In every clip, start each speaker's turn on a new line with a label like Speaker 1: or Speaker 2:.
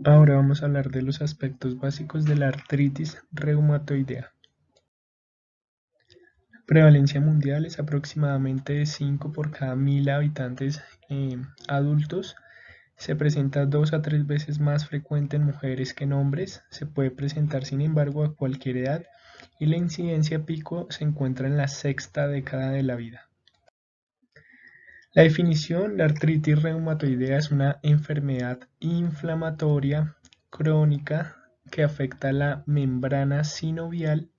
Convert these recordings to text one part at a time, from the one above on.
Speaker 1: Ahora vamos a hablar de los aspectos básicos de la artritis reumatoidea. Prevalencia mundial es aproximadamente de 5 por cada 1000 habitantes adultos. Se presenta 2 a 3 veces más frecuente en mujeres que en hombres. Se puede presentar, sin embargo, a cualquier edad y la incidencia pico se encuentra en la sexta década de la vida. La definición: la artritis reumatoidea es una enfermedad inflamatoria crónica que afecta la membrana sinovial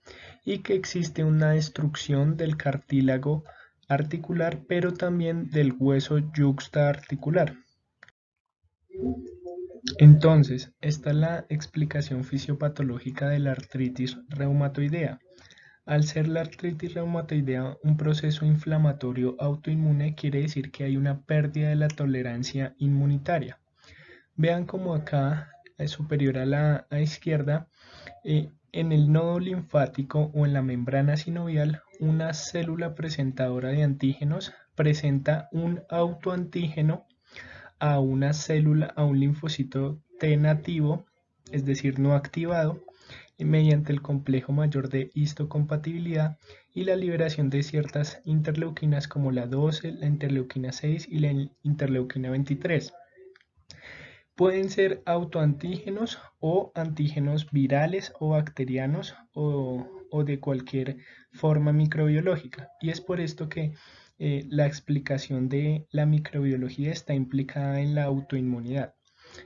Speaker 1: y que existe una destrucción del cartílago articular, pero también del hueso yuxtaarticular. Entonces, esta es la explicación fisiopatológica de la artritis reumatoidea. Al ser la artritis reumatoidea un proceso inflamatorio autoinmune, quiere decir que hay una pérdida de la tolerancia inmunitaria. Vean como acá, superior a la izquierda, en el nodo linfático o en la membrana sinovial, una célula presentadora de antígenos presenta un autoantígeno a una célula, a un linfocito T nativo, es decir, no activado, mediante el complejo mayor de histocompatibilidad y la liberación de ciertas interleuquinas como la 12, la interleuquina 6 y la interleuquina 23. Pueden ser autoantígenos o antígenos virales o bacterianos o de cualquier forma microbiológica. Y es por esto que la explicación de la microbiología está implicada en la autoinmunidad.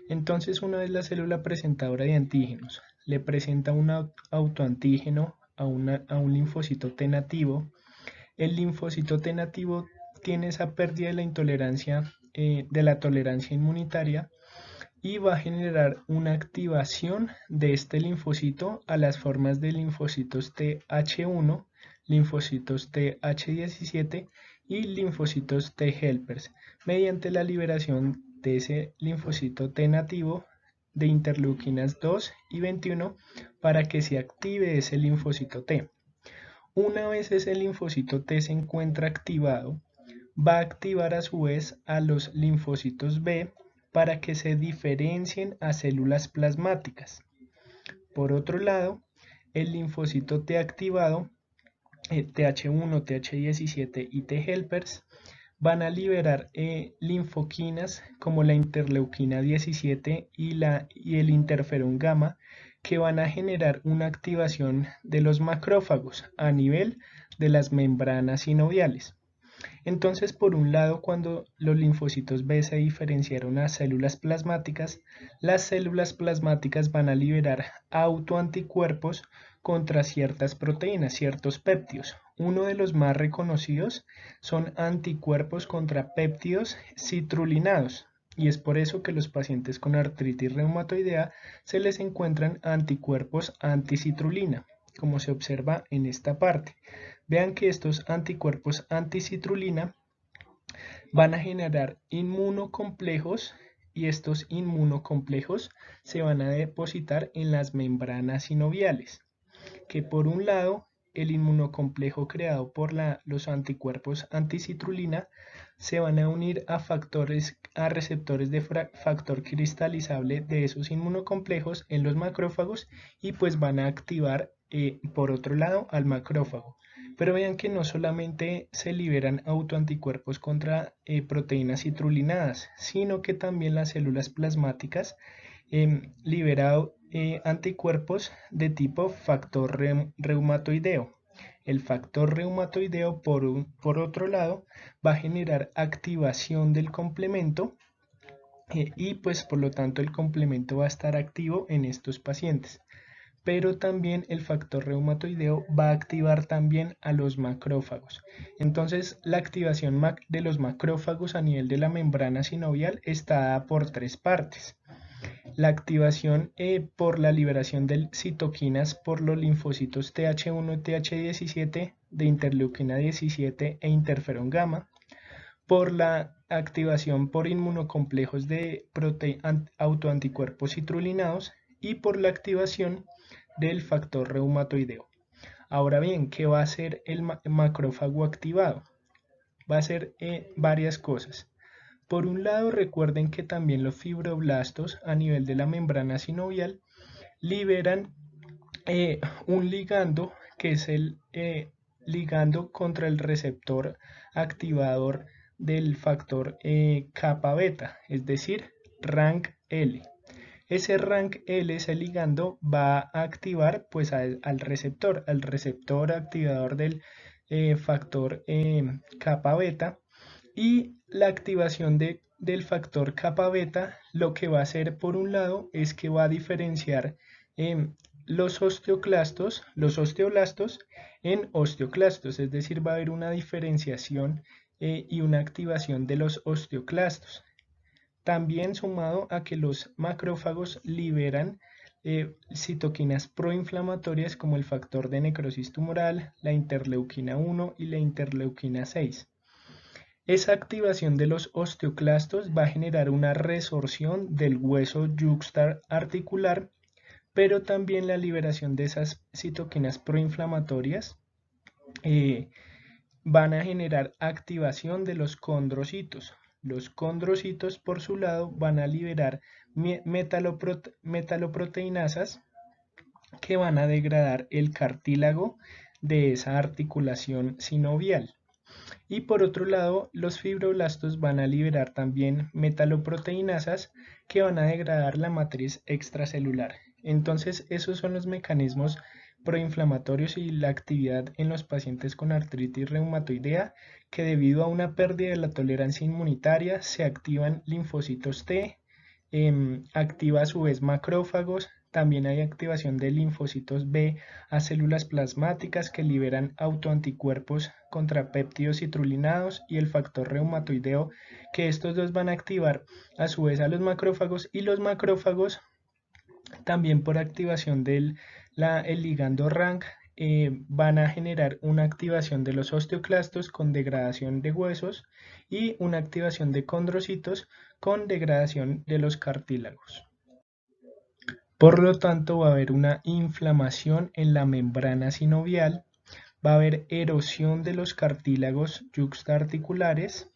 Speaker 1: Entonces, una vez la célula presentadora de antígenos le presenta un autoantígeno a un linfocito T nativo, el linfocito T nativo tiene esa pérdida de la intolerancia, de la tolerancia inmunitaria, y va a generar una activación de este linfocito a las formas de linfocitos Th1, linfocitos Th17 y linfocitos T helpers, mediante la liberación de ese linfocito T nativo de interleuquinas 2 y 21 para que se active ese linfocito T. Una vez ese linfocito T se encuentra activado, va a activar a su vez a los linfocitos B para que se diferencien a células plasmáticas. Por otro lado, el linfocito T activado, Th1, Th17 y T helpers, van a liberar linfoquinas como la interleuquina 17 y el interferón gamma, que van a generar una activación de los macrófagos a nivel de las membranas sinoviales. Entonces, por un lado, cuando los linfocitos B se diferenciaron a células plasmáticas, las células plasmáticas van a liberar autoanticuerpos contra ciertas proteínas, ciertos péptidos. Uno de los más reconocidos son anticuerpos contra péptidos citrulinados. Y es por eso que los pacientes con artritis reumatoidea se les encuentran anticuerpos anticitrulina, como se observa en esta parte. Vean que estos anticuerpos anticitrulina van a generar inmunocomplejos y estos inmunocomplejos se van a depositar en las membranas sinoviales, que por un lado el inmunocomplejo creado por los anticuerpos anticitrulina se van a unir a receptores de factor cristalizable de esos inmunocomplejos en los macrófagos y pues van a activar por otro lado al macrófago. Pero vean que no solamente se liberan autoanticuerpos contra proteínas citrulinadas, sino que también las células plasmáticas liberan anticuerpos de tipo factor reumatoideo. El factor reumatoideo, por otro lado, va a generar activación del complemento y pues por lo tanto el complemento va a estar activo en estos pacientes. Pero también el factor reumatoideo va a activar también a los macrófagos. Entonces la activación de los macrófagos a nivel de la membrana sinovial está dada por tres partes. La activación por la liberación de citoquinas por los linfocitos Th1 y Th17 de interleuquina 17 e interferón gamma, por la activación por inmunocomplejos de autoanticuerpos citrulinados y por la activación del factor reumatoideo. Ahora bien, ¿qué va a hacer el macrófago activado? Va a hacer varias cosas. Por un lado, recuerden que también los fibroblastos a nivel de la membrana sinovial liberan un ligando que es el ligando contra el receptor activador del factor kappa beta, es decir, RANKL. Ese RANKL, ese ligando, va a activar pues al receptor activador del factor kappa beta, y la activación del factor kappa beta lo que va a hacer por un lado es que va a diferenciar los osteoblastos en osteoclastos, es decir, va a haber una diferenciación y una activación de los osteoclastos. También sumado a que los macrófagos liberan citoquinas proinflamatorias como el factor de necrosis tumoral, la interleuquina 1 y la interleuquina 6. Esa activación de los osteoclastos va a generar una resorción del hueso yuxtararticular, pero también la liberación de esas citoquinas proinflamatorias van a generar activación de los condrocitos. Los condrocitos, por su lado, van a liberar metaloproteinasas que van a degradar el cartílago de esa articulación sinovial. Y por otro lado, los fibroblastos van a liberar también metaloproteinasas que van a degradar la matriz extracelular. Entonces, esos son los mecanismos proinflamatorios y la actividad en los pacientes con artritis reumatoidea, que debido a una pérdida de la tolerancia inmunitaria se activan linfocitos T, activa a su vez macrófagos. También hay activación de linfocitos B a células plasmáticas que liberan autoanticuerpos contra péptidos citrulinados y el factor reumatoideo, que estos dos van a activar a su vez a los macrófagos, y los macrófagos también por activación del el ligando RANK van a generar una activación de los osteoclastos con degradación de huesos y una activación de condrocitos con degradación de los cartílagos. Por lo tanto, va a haber una inflamación en la membrana sinovial, va a haber erosión de los cartílagos yuxtaarticulares,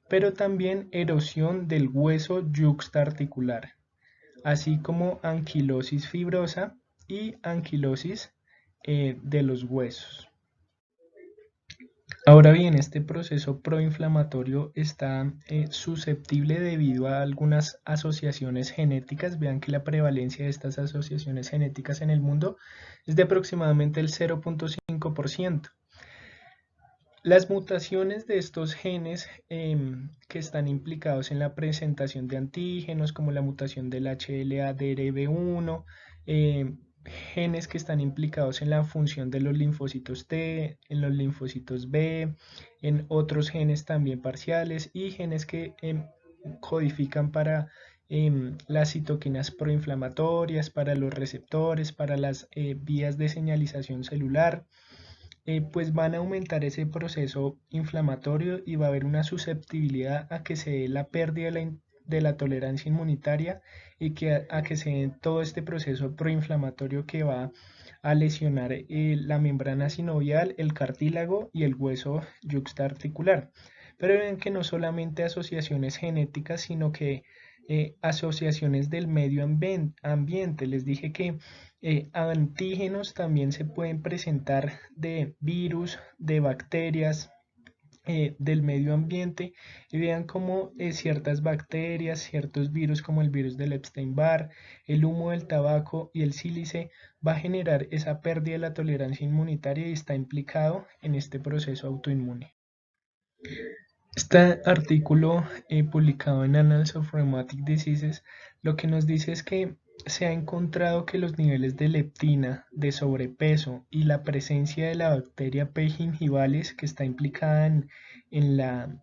Speaker 1: pero también erosión del hueso yuxtaarticular, así como anquilosis fibrosa y anquilosis de los huesos. Ahora bien, este proceso proinflamatorio está susceptible debido a algunas asociaciones genéticas. Vean que la prevalencia de estas asociaciones genéticas en el mundo es de aproximadamente el 0.5%. Las mutaciones de estos genes que están implicados en la presentación de antígenos, como la mutación del HLA-DRB1, genes que están implicados en la función de los linfocitos T, en los linfocitos B, en otros genes también parciales, y genes que codifican para las citoquinas proinflamatorias, para los receptores, para las vías de señalización celular. Pues van a aumentar ese proceso inflamatorio y va a haber una susceptibilidad a que se dé la pérdida de la tolerancia inmunitaria y a que se dé todo este proceso proinflamatorio que va a lesionar la membrana sinovial, el cartílago y el hueso yuxtaarticular. Pero ven que no solamente asociaciones genéticas, sino que asociaciones del medio ambiente. Les dije que antígenos también se pueden presentar de virus, de bacterias, del medio ambiente, y vean cómo ciertas bacterias, ciertos virus como el virus del Epstein-Barr, el humo del tabaco y el sílice va a generar esa pérdida de la tolerancia inmunitaria y está implicado en este proceso autoinmune. Este artículo publicado en Annals of Rheumatic Diseases lo que nos dice es que se ha encontrado que los niveles de leptina, de sobrepeso y la presencia de la bacteria P. gingivalis, que está implicada en la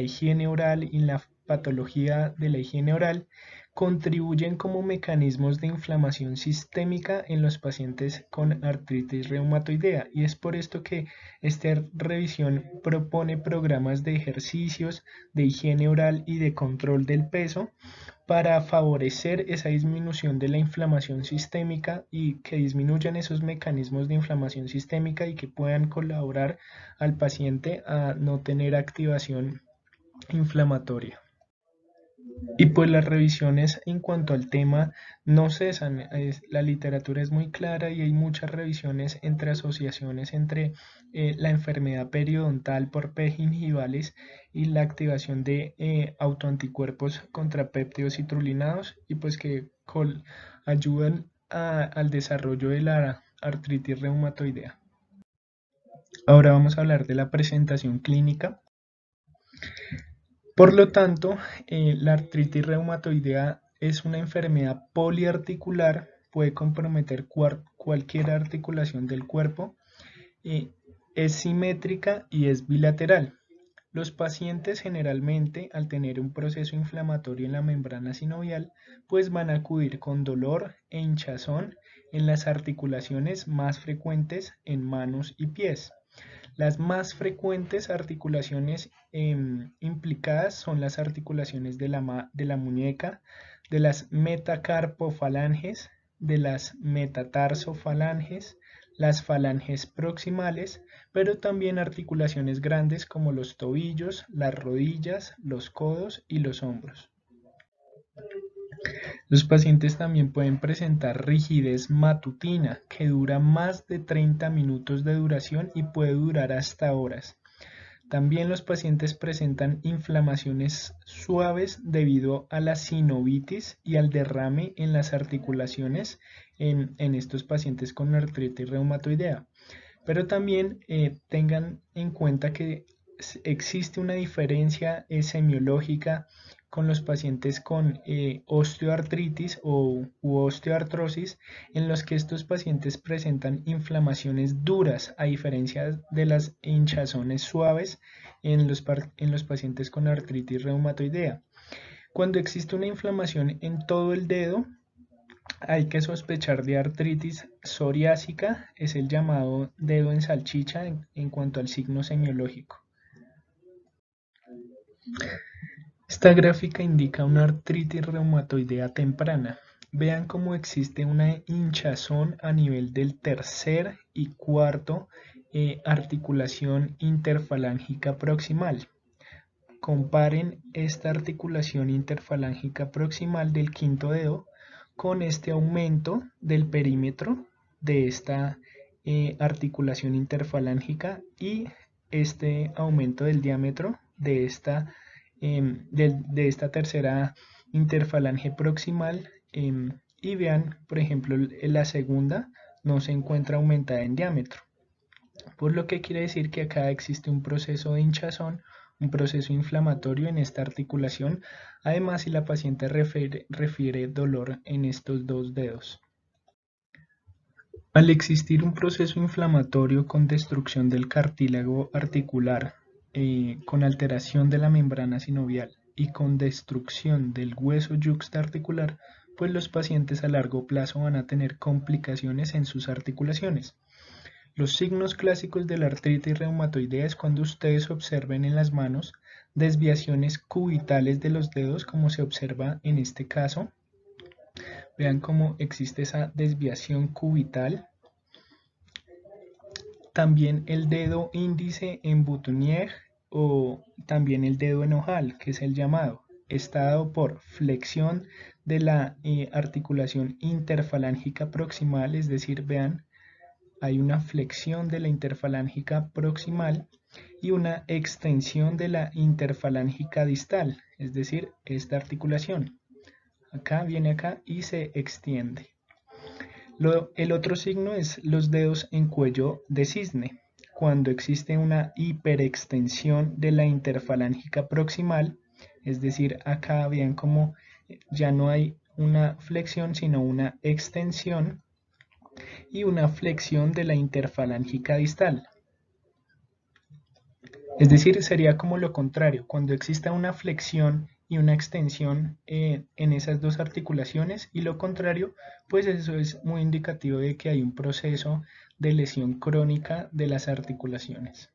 Speaker 1: higiene oral y en la patología de la higiene oral, contribuyen como mecanismos de inflamación sistémica en los pacientes con artritis reumatoidea, y es por esto que esta revisión propone programas de ejercicios, de higiene oral y de control del peso para favorecer esa disminución de la inflamación sistémica y que disminuyan esos mecanismos de inflamación sistémica y que puedan colaborar al paciente a no tener activación inflamatoria. Y pues las revisiones en cuanto al tema no cesan, la literatura es muy clara y hay muchas revisiones entre asociaciones entre la enfermedad periodontal por P. gingivalis y la activación de autoanticuerpos contra péptidos citrulinados y pues que ayudan al desarrollo de la artritis reumatoidea. Ahora vamos a hablar de la presentación clínica. Por lo tanto, la artritis reumatoidea es una enfermedad poliarticular, puede comprometer cualquier articulación del cuerpo, eh, es simétrica y es bilateral. Los pacientes generalmente, al tener un proceso inflamatorio en la membrana sinovial, pues van a acudir con dolor e hinchazón en las articulaciones más frecuentes en manos y pies. Las más frecuentes articulaciones implicadas son las articulaciones de la muñeca, de las metacarpofalanges, de las metatarsofalanges, las falanges proximales, pero también articulaciones grandes como los tobillos, las rodillas, los codos y los hombros. Los pacientes también pueden presentar rigidez matutina, que dura más de 30 minutos de duración y puede durar hasta horas. También los pacientes presentan inflamaciones suaves debido a la sinovitis y al derrame en las articulaciones en estos pacientes con artritis reumatoidea. Pero también tengan en cuenta que existe una diferencia semiológica con los pacientes con osteoartritis u osteoartrosis, en los que estos pacientes presentan inflamaciones duras, a diferencia de las hinchazones suaves en los pacientes con artritis reumatoidea. Cuando existe una inflamación en todo el dedo, hay que sospechar de artritis psoriásica, es el llamado dedo en salchicha en cuanto al signo semiológico. Esta gráfica indica una artritis reumatoidea temprana. Vean cómo existe una hinchazón a nivel del tercer y cuarto articulación interfalángica proximal. Comparen esta articulación interfalángica proximal del quinto dedo con este aumento del perímetro de esta articulación interfalángica y este aumento del diámetro de esta tercera interfalange proximal y vean, por ejemplo, la segunda no se encuentra aumentada en diámetro, por lo que quiere decir que acá existe un proceso de hinchazón, un proceso inflamatorio en esta articulación, además si la paciente refiere dolor en estos dos dedos. Al existir un proceso inflamatorio con destrucción del cartílago articular, con alteración de la membrana sinovial y con destrucción del hueso yuxtaarticular, pues los pacientes a largo plazo van a tener complicaciones en sus articulaciones. Los signos clásicos de la artritis reumatoidea es cuando ustedes observen en las manos desviaciones cubitales de los dedos, como se observa en este caso. Vean cómo existe esa desviación cubital. También el dedo índice en boutonnière o también el dedo en ojal, que es el llamado, está dado por flexión de la articulación interfalángica proximal, es decir, vean, hay una flexión de la interfalángica proximal y una extensión de la interfalángica distal, es decir, esta articulación. Acá viene acá y se extiende. El otro signo es los dedos en cuello de cisne, cuando existe una hiperextensión de la interfalángica proximal, es decir, acá vean como ya no hay una flexión sino una extensión y una flexión de la interfalángica distal. Es decir, sería como lo contrario, cuando exista una flexión y una extensión en esas dos articulaciones y lo contrario, pues eso es muy indicativo de que hay un proceso de lesión crónica de las articulaciones.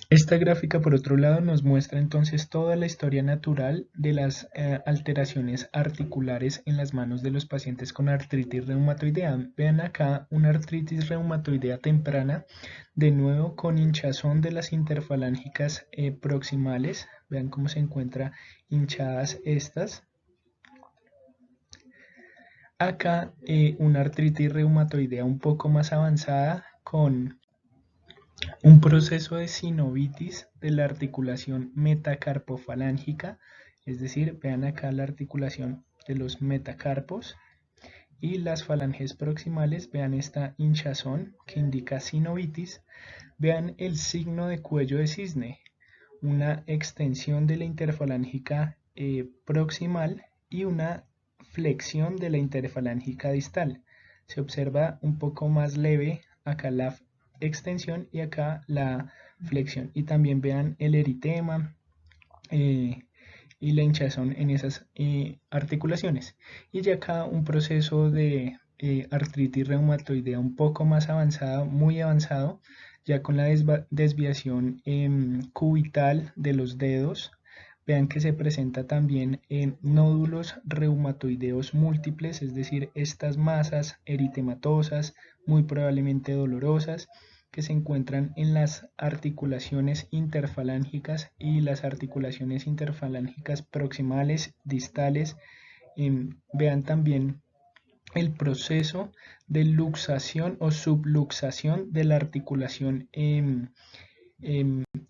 Speaker 1: Esta gráfica, por otro lado, nos muestra entonces toda la historia natural de las alteraciones articulares en las manos de los pacientes con artritis reumatoidea. Vean acá una artritis reumatoidea temprana, de nuevo con hinchazón de las interfalángicas proximales, Vean cómo se encuentran hinchadas estas. Acá una artritis reumatoidea un poco más avanzada con un proceso de sinovitis de la articulación metacarpofalángica, es decir, vean acá la articulación de los metacarpos y las falanges proximales, vean esta hinchazón que indica sinovitis, vean el signo de cuello de cisne, una extensión de la interfalángica proximal y una flexión de la interfalángica distal. Se observa un poco más leve acá la extensión y acá la flexión. Y también vean el eritema y la hinchazón en esas articulaciones. Y ya acá un proceso de artritis reumatoidea un poco más avanzada, muy avanzado, ya con la desviación cubital de los dedos. Vean que se presenta también en nódulos reumatoideos múltiples, es decir, estas masas eritematosas, muy probablemente dolorosas, que se encuentran en las articulaciones interfalángicas y las articulaciones interfalángicas proximales, distales. Vean también el proceso de luxación o subluxación de la articulación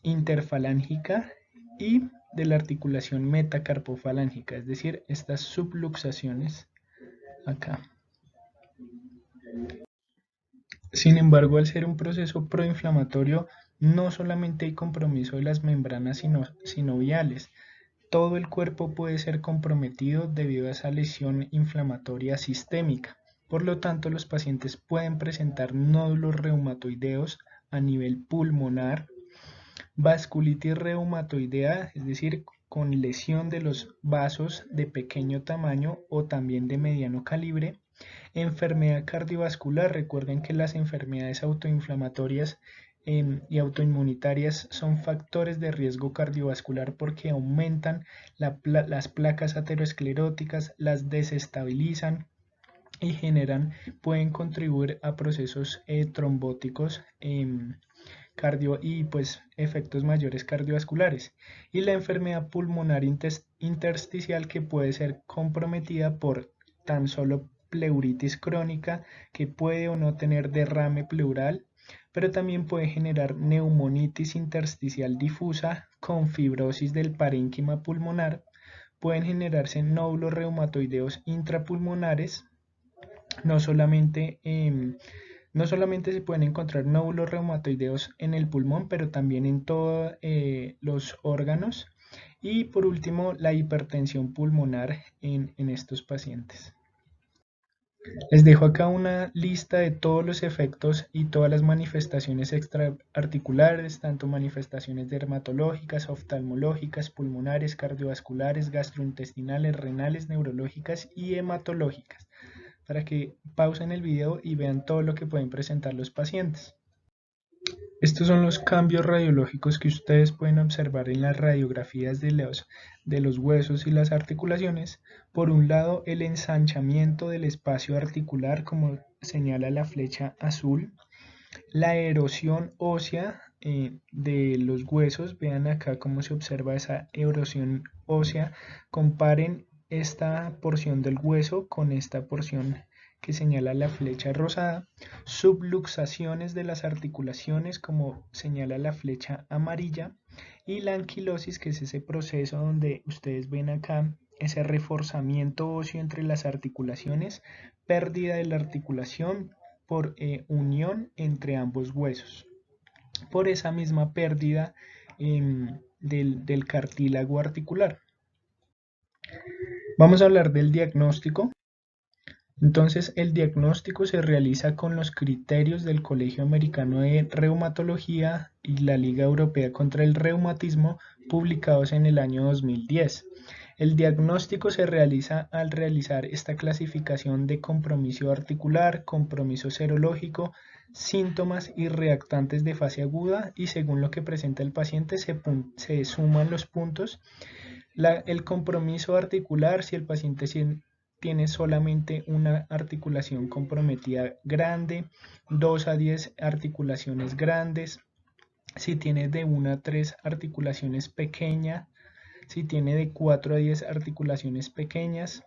Speaker 1: interfalángica y de la articulación metacarpofalángica, es decir, estas subluxaciones acá. Sin embargo, al ser un proceso proinflamatorio, no solamente hay compromiso de las membranas sinoviales, todo el cuerpo puede ser comprometido debido a esa lesión inflamatoria sistémica. Por lo tanto, los pacientes pueden presentar nódulos reumatoideos a nivel pulmonar, vasculitis reumatoidea, es decir, con lesión de los vasos de pequeño tamaño o también de mediano calibre, enfermedad cardiovascular. Recuerden que las enfermedades autoinflamatorias y autoinmunitarias son factores de riesgo cardiovascular porque aumentan las placas ateroscleróticas, las desestabilizan y pueden contribuir a procesos trombóticos y pues efectos mayores cardiovasculares. Y la enfermedad pulmonar intersticial, que puede ser comprometida por tan solo pleuritis crónica, que puede o no tener derrame pleural, pero también puede generar neumonitis intersticial difusa con fibrosis del parénquima pulmonar. Pueden generarse nódulos reumatoideos intrapulmonares, no solamente se pueden encontrar nódulos reumatoideos en el pulmón, pero también en todos los órganos. Y por último, la hipertensión pulmonar en estos pacientes. Les dejo acá una lista de todos los efectos y todas las manifestaciones extraarticulares, tanto manifestaciones dermatológicas, oftalmológicas, pulmonares, cardiovasculares, gastrointestinales, renales, neurológicas y hematológicas, para que pausen el video y vean todo lo que pueden presentar los pacientes. Estos son los cambios radiológicos que ustedes pueden observar en las radiografías de los huesos y las articulaciones. Por un lado, el ensanchamiento del espacio articular, como señala la flecha azul. La erosión ósea de los huesos, vean acá cómo se observa esa erosión ósea. Comparen esta porción del hueso con esta porción que señala la flecha rosada. Subluxaciones de las articulaciones, como señala la flecha amarilla. Y la anquilosis, que es ese proceso donde ustedes ven acá ese reforzamiento óseo entre las articulaciones, pérdida de la articulación por unión entre ambos huesos, por esa misma pérdida del cartílago articular. Vamos a hablar del diagnóstico. Entonces, el diagnóstico se realiza con los criterios del Colegio Americano de Reumatología y la Liga Europea contra el Reumatismo, publicados en el año 2010. El diagnóstico se realiza al realizar esta clasificación de compromiso articular, compromiso serológico, síntomas y reactantes de fase aguda, y según lo que presenta el paciente se suman los puntos. El compromiso articular, si el paciente tiene solamente una articulación comprometida grande, 2 a 10 articulaciones grandes, si tiene de 1 a 3 articulaciones pequeñas, si tiene de 4 a 10 articulaciones pequeñas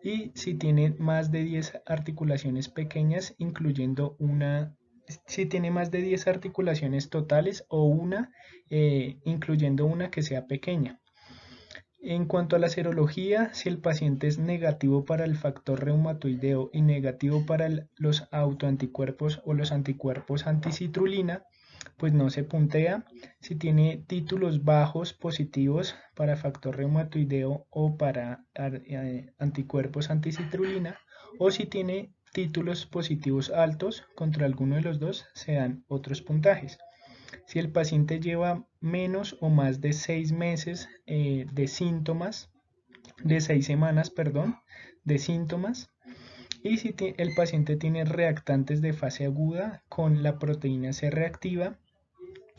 Speaker 1: y si tiene más de 10 articulaciones pequeñas, incluyendo si tiene más de 10 articulaciones totales o una, incluyendo una que sea pequeña. En cuanto a la serología, si el paciente es negativo para el factor reumatoideo y negativo para los autoanticuerpos o los anticuerpos anticitrulina, pues no se puntea. Si tiene títulos bajos positivos para factor reumatoideo o para anticuerpos anticitrulina, o si tiene títulos positivos altos contra alguno de los dos, se dan otros puntajes. Si el paciente lleva menos o más de 6 meses de síntomas, de 6 semanas, perdón, de síntomas, y si el paciente tiene reactantes de fase aguda con la proteína C reactiva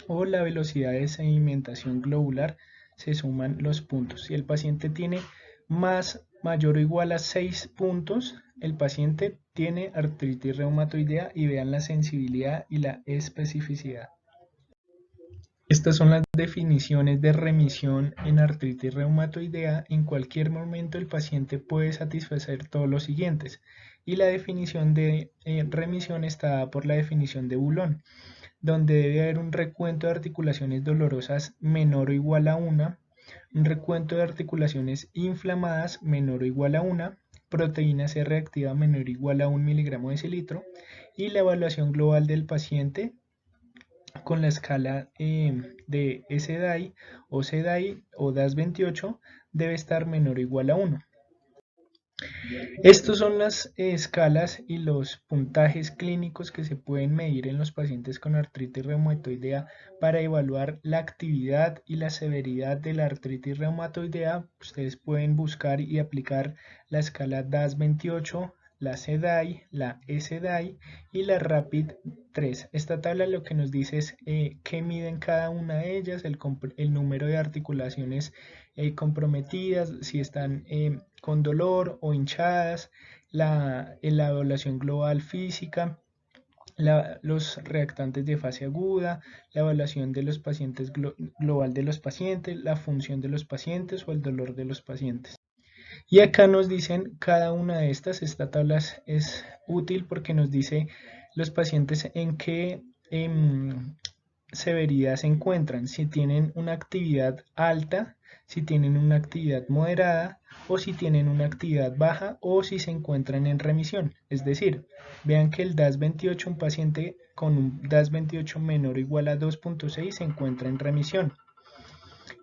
Speaker 1: o la velocidad de sedimentación globular, se suman los puntos. Si el paciente tiene mayor o igual a 6 puntos, el paciente tiene artritis reumatoidea, y vean la sensibilidad y la especificidad. Estas son las definiciones de remisión en artritis reumatoidea. En cualquier momento el paciente puede satisfacer todos los siguientes, y la definición de remisión está dada por la definición de Boulón, donde debe haber un recuento de articulaciones dolorosas menor o igual a 1, un recuento de articulaciones inflamadas menor o igual a 1, proteína C reactiva menor o igual a 1 miligramo decilitro, y la evaluación global del paciente con la escala de SDAI o CDAI o DAS28 debe estar menor o igual a 1. Estos son las escalas y los puntajes clínicos que se pueden medir en los pacientes con artritis reumatoidea para evaluar la actividad y la severidad de la artritis reumatoidea. Ustedes pueden buscar y aplicar la escala DAS28, la CDAI, la SDAI y la RAPID-3. Esta tabla lo que nos dice es qué miden cada una de ellas, el número de articulaciones comprometidas, si están con dolor o hinchadas, la evaluación global física, los reactantes de fase aguda, la evaluación de los pacientes global de los pacientes, la función de los pacientes o el dolor de los pacientes. Y acá nos dicen cada una de esta tabla es útil porque nos dice los pacientes en qué severidad se encuentran, si tienen una actividad alta, si tienen una actividad moderada o si tienen una actividad baja o si se encuentran en remisión. Es decir, vean que el DAS28, un paciente con un DAS28 menor o igual a 2.6 se encuentra en remisión.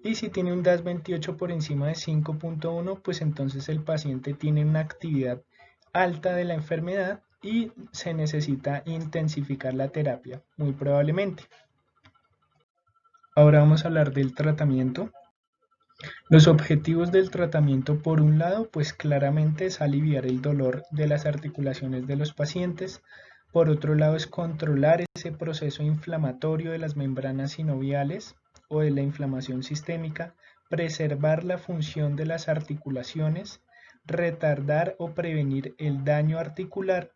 Speaker 1: Y si tiene un DAS28 por encima de 5.1, pues entonces el paciente tiene una actividad alta de la enfermedad y se necesita intensificar la terapia, muy probablemente. Ahora vamos a hablar del tratamiento. Los objetivos del tratamiento, por un lado, pues claramente es aliviar el dolor de las articulaciones de los pacientes. Por otro lado, es controlar ese proceso inflamatorio de las membranas sinoviales o de la inflamación sistémica, preservar la función de las articulaciones, retardar o prevenir el daño articular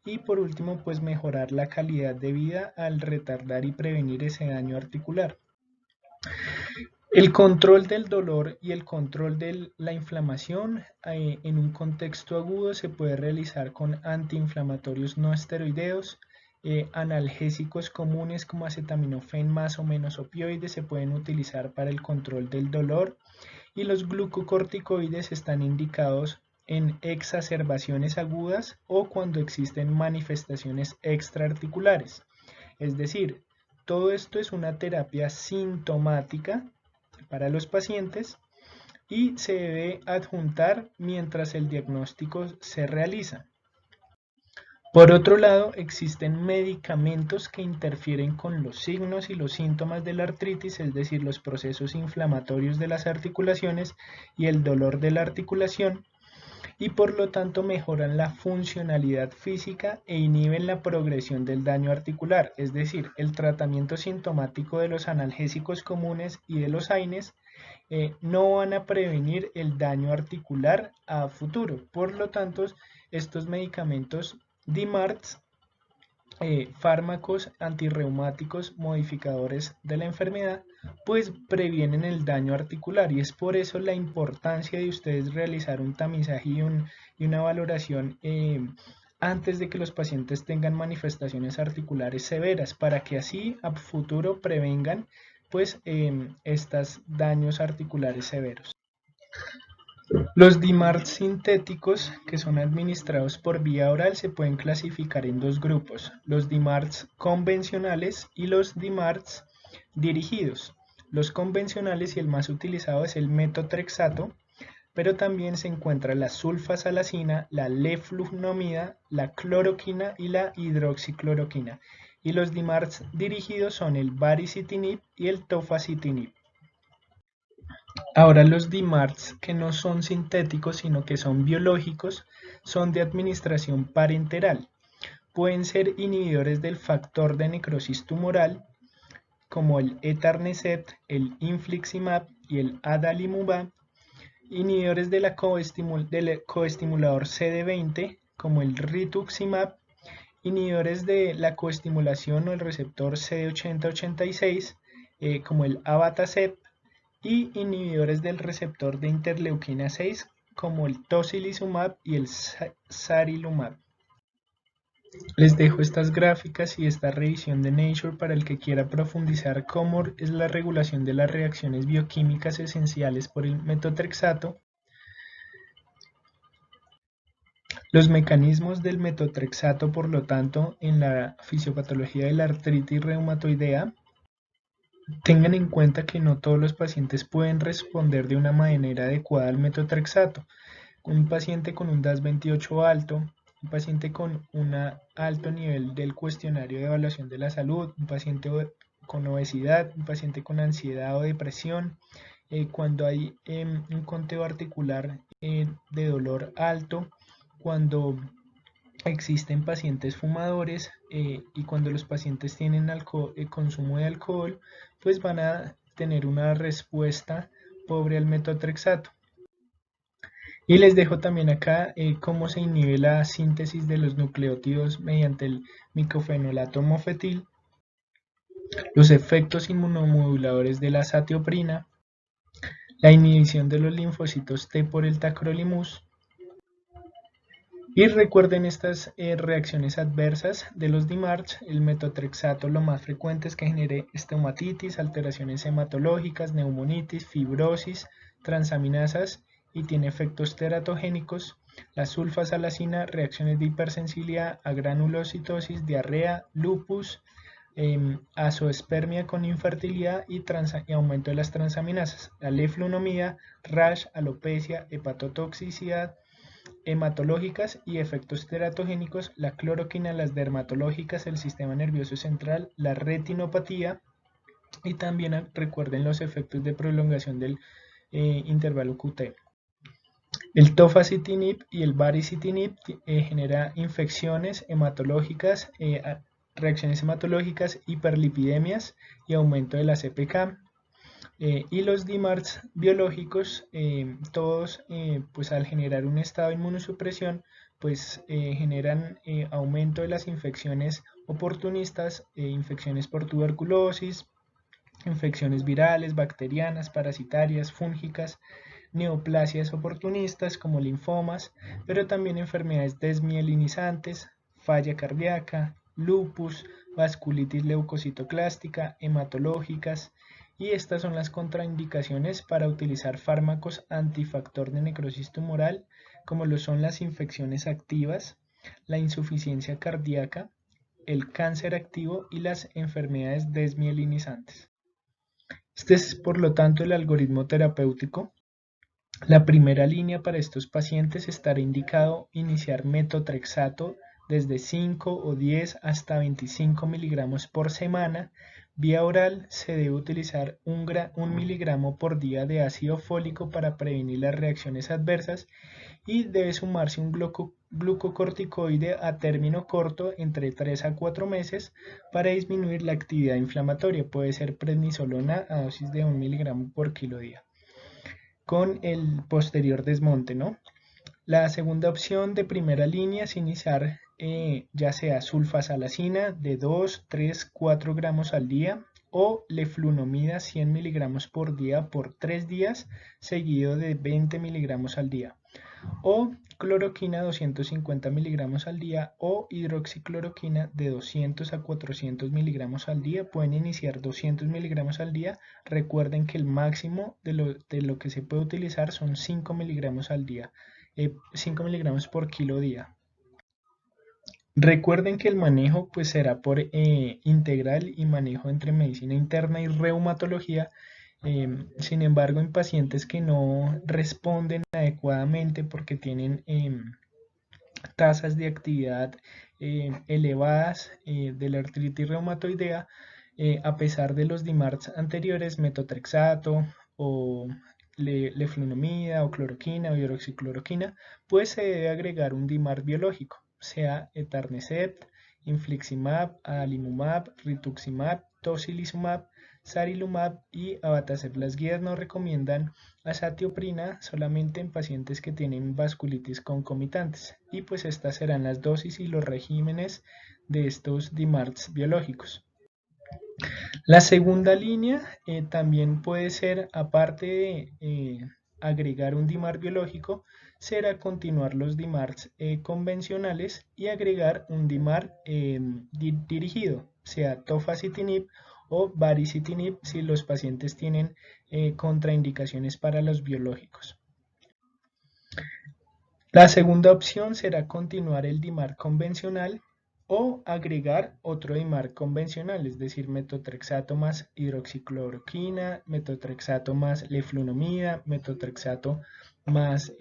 Speaker 1: y por último, pues mejorar la calidad de vida al retardar y prevenir ese daño articular. El control del dolor y el control de la inflamación en un contexto agudo se puede realizar con antiinflamatorios no esteroideos, analgésicos comunes como acetaminofén más o menos opioides se pueden utilizar para el control del dolor, y los glucocorticoides están indicados en exacerbaciones agudas o cuando existen manifestaciones extraarticulares. Es decir, todo esto es una terapia sintomática para los pacientes y se debe adjuntar mientras el diagnóstico se realiza. Por otro lado, existen medicamentos que interfieren con los signos y los síntomas de la artritis, es decir, los procesos inflamatorios de las articulaciones y el dolor de la articulación, y por lo tanto mejoran la funcionalidad física e inhiben la progresión del daño articular. Es decir, el tratamiento sintomático de los analgésicos comunes y de los AINES no van a prevenir el daño articular a futuro. Por lo tanto, estos medicamentos DMARDs fármacos antirreumáticos modificadores de la enfermedad, pues previenen el daño articular, y es por eso la importancia de ustedes realizar un tamizaje y una valoración antes de que los pacientes tengan manifestaciones articulares severas, para que así a futuro prevengan pues estos daños articulares severos. Los DMARDs sintéticos, que son administrados por vía oral, se pueden clasificar en dos grupos: los DMARDs convencionales y los DMARDs dirigidos. Los convencionales, y el más utilizado, es el metotrexato, pero también se encuentra la sulfasalacina, la leflunomida, la cloroquina y la hidroxicloroquina. Y los DMARDs dirigidos son el baricitinib y el tofacitinib. Ahora, los DMARDs que no son sintéticos sino que son biológicos son de administración parenteral. Pueden ser inhibidores del factor de necrosis tumoral como el etanercept, el infliximab y el adalimumab, inhibidores de del coestimulador CD20 como el rituximab, inhibidores de la coestimulación o el receptor CD80-86 como el abatacept, y inhibidores del receptor de interleuquina 6 como el tocilizumab y el sarilumab. Les dejo estas gráficas y esta revisión de Nature para el que quiera profundizar cómo es la regulación de las reacciones bioquímicas esenciales por el metotrexato, los mecanismos del metotrexato, por lo tanto, en la fisiopatología de la artritis reumatoidea. Tengan en cuenta que no todos los pacientes pueden responder de una manera adecuada al metotrexato. Un paciente con un DAS28 alto, un paciente con un alto nivel del cuestionario de evaluación de la salud, un paciente con obesidad, un paciente con ansiedad o depresión, cuando hay un conteo articular de dolor alto, cuando existen pacientes fumadores y cuando los pacientes tienen consumo de alcohol, pues van a tener una respuesta pobre al metotrexato. Y les dejo también acá cómo se inhibe la síntesis de los nucleótidos mediante el micofenolato mofetil, los efectos inmunomoduladores de la azatioprina, la inhibición de los linfocitos T por el tacrolimus. Y recuerden estas reacciones adversas de los DMARDs. El metotrexato, lo más frecuente es que genere estomatitis, alteraciones hematológicas, neumonitis, fibrosis, transaminasas, y tiene efectos teratogénicos. La sulfasalacina, reacciones de hipersensibilidad a granulocitosis, diarrea, lupus, azoospermia con infertilidad y aumento de las transaminasas. La leflunomida, rash, alopecia, hepatotoxicidad, hematológicas y efectos teratogénicos. La cloroquina, las dermatológicas, el sistema nervioso central, la retinopatía, y también recuerden los efectos de prolongación del intervalo QT. El tofacitinib y el baricitinib genera infecciones hematológicas, reacciones hematológicas, hiperlipidemias y aumento de la CPK. Y los DMARDs biológicos, todos pues al generar un estado de inmunosupresión, pues generan aumento de las infecciones oportunistas, infecciones por tuberculosis, infecciones virales, bacterianas, parasitarias, fúngicas, neoplasias oportunistas como linfomas, pero también enfermedades desmielinizantes, falla cardíaca, lupus, vasculitis leucocitoclástica, hematológicas. Y estas son las contraindicaciones para utilizar fármacos antifactor de necrosis tumoral, como lo son las infecciones activas, la insuficiencia cardíaca, el cáncer activo y las enfermedades desmielinizantes. Este es, por lo tanto, el algoritmo terapéutico. La primera línea para estos pacientes estará indicado iniciar metotrexato desde 5 o 10 hasta 25 miligramos por semana. Vía oral se debe utilizar 1 miligramo por día de ácido fólico para prevenir las reacciones adversas, y debe sumarse un glucocorticoide a término corto entre 3 a 4 meses para disminuir la actividad inflamatoria. Puede ser prednisolona a dosis de 1 miligramo por kilo día, con el posterior desmonte, ¿no? La segunda opción de primera línea es iniciar ya sea sulfasalacina de 2, 3, 4 gramos al día o leflunomida 100 miligramos por día por 3 días seguido de 20 miligramos al día, o cloroquina 250 miligramos al día o hidroxicloroquina de 200 a 400 miligramos al día. Pueden iniciar 200 miligramos al día. Recuerden que el máximo de lo que se puede utilizar son 5 miligramos al día, 5 miligramos por kilo día. Recuerden que el manejo pues será por integral y manejo entre medicina interna y reumatología. Sin embargo, en pacientes que no responden adecuadamente porque tienen tasas de actividad elevadas de la artritis reumatoidea, a pesar de los DIMARDs anteriores, metotrexato o leflunomida o cloroquina o hidroxicloroquina, pues se debe agregar un DIMARD biológico, sea etanercept, infliximab, adalimumab, rituximab, tocilizumab, sarilumab y abatacept. Las guías no recomiendan azatioprina solamente en pacientes que tienen vasculitis concomitantes, y pues estas serán las dosis y los regímenes de estos DIMARDs biológicos. La segunda línea también puede ser, aparte de agregar un DIMARD biológico, será continuar los DIMARDs convencionales y agregar un DIMARD dirigido, sea tofacitinib o baricitinib si los pacientes tienen contraindicaciones para los biológicos. La segunda opción será continuar el DIMARD convencional o agregar otro DIMARD convencional, es decir, metotrexato más hidroxicloroquina, metotrexato más leflunomida, metotrexato más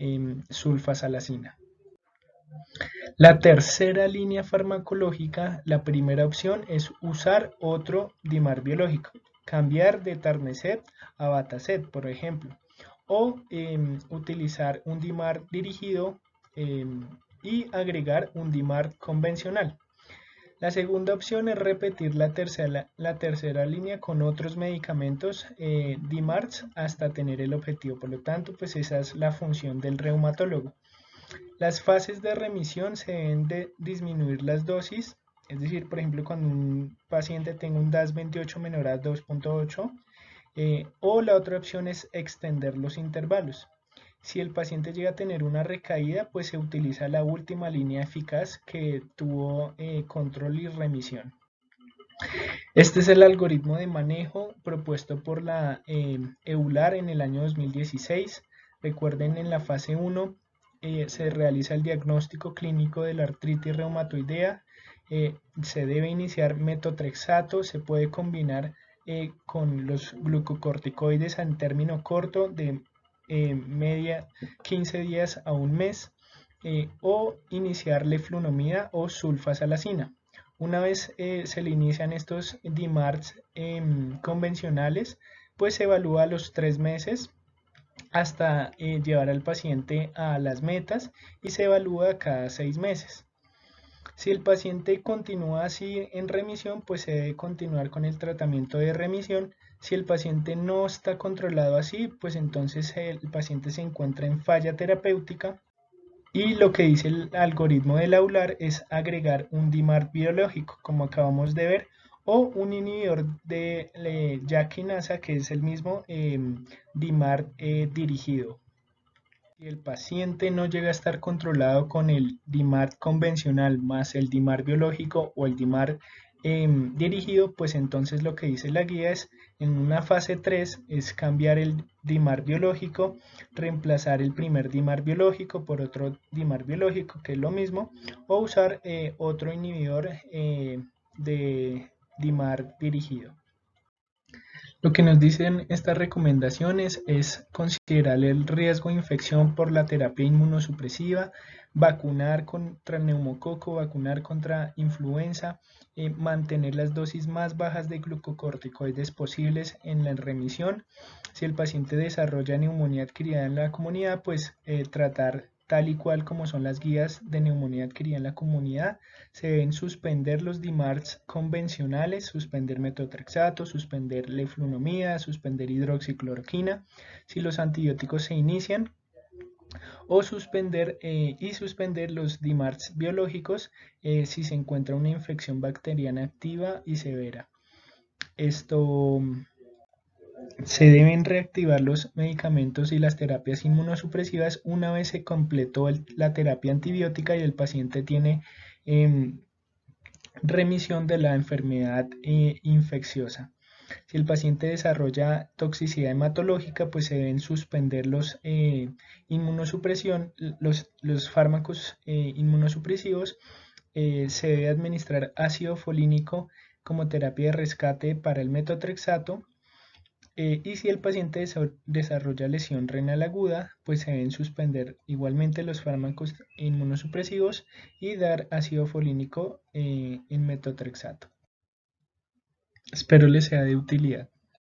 Speaker 1: sulfasalacina. La tercera línea farmacológica, la primera opción es usar otro DIMARD biológico, cambiar de etanercept a abatacept, por ejemplo, o utilizar un DIMARD dirigido y agregar un DIMARD convencional. La segunda opción es repetir la tercera línea con otros medicamentos DIMARDs hasta tener el objetivo. Por lo tanto, pues esa es la función del reumatólogo. Las fases de remisión se deben de disminuir las dosis, es decir, por ejemplo, cuando un paciente tenga un DAS28 menor a 2.8, o la otra opción es extender los intervalos. Si el paciente llega a tener una recaída, pues se utiliza la última línea eficaz que tuvo control y remisión. Este es el algoritmo de manejo propuesto por la EULAR en el año 2016. Recuerden, en la fase 1 se realiza el diagnóstico clínico de la artritis reumatoidea. Se debe iniciar metotrexato, se puede combinar con los glucocorticoides en término corto de media 15 días a un mes, o iniciar leflunomida o sulfasalacina. Una vez se le inician estos DIMARDs convencionales, pues se evalúa a los 3 meses hasta llevar al paciente a las metas, y se evalúa cada 6 meses. Si el paciente continúa así en remisión, pues se debe continuar con el tratamiento de remisión. Si el paciente no está controlado así, pues entonces el paciente se encuentra en falla terapéutica, y lo que dice el algoritmo de EULAR es agregar un DIMARD biológico, como acabamos de ver, o un inhibidor de JAK quinasa, que es el mismo DIMARD dirigido. Si el paciente no llega a estar controlado con el DIMARD convencional más el DIMARD biológico o el DIMARD dirigido, pues entonces lo que dice la guía es, en una fase 3, es cambiar el DIMARD biológico, reemplazar el primer DIMARD biológico por otro DIMARD biológico, que es lo mismo, o usar otro inhibidor de DIMARD dirigido. Lo que nos dicen estas recomendaciones es considerar el riesgo de infección por la terapia inmunosupresiva, vacunar contra neumococo, vacunar contra influenza, mantener las dosis más bajas de glucocorticoides posibles en la remisión. Si el paciente desarrolla neumonía adquirida en la comunidad, pues tratar tal y cual como son las guías de neumonía adquirida en la comunidad. Se deben suspender los DIMARDs convencionales, suspender metotrexato, suspender leflunomida, suspender hidroxicloroquina. Si los antibióticos se inician, o suspender los DMARDs biológicos si se encuentra una infección bacteriana activa y severa. Esto se deben reactivar los medicamentos y las terapias inmunosupresivas una vez se completó la terapia antibiótica y el paciente tiene em, remisión de la enfermedad infecciosa. Si el paciente desarrolla toxicidad hematológica, pues se deben suspender los fármacos inmunosupresivos. Se debe administrar ácido folínico como terapia de rescate para el metotrexato. Y si el paciente desarrolla lesión renal aguda, pues se deben suspender igualmente los fármacos inmunosupresivos y dar ácido folínico en metotrexato. Espero les sea de utilidad.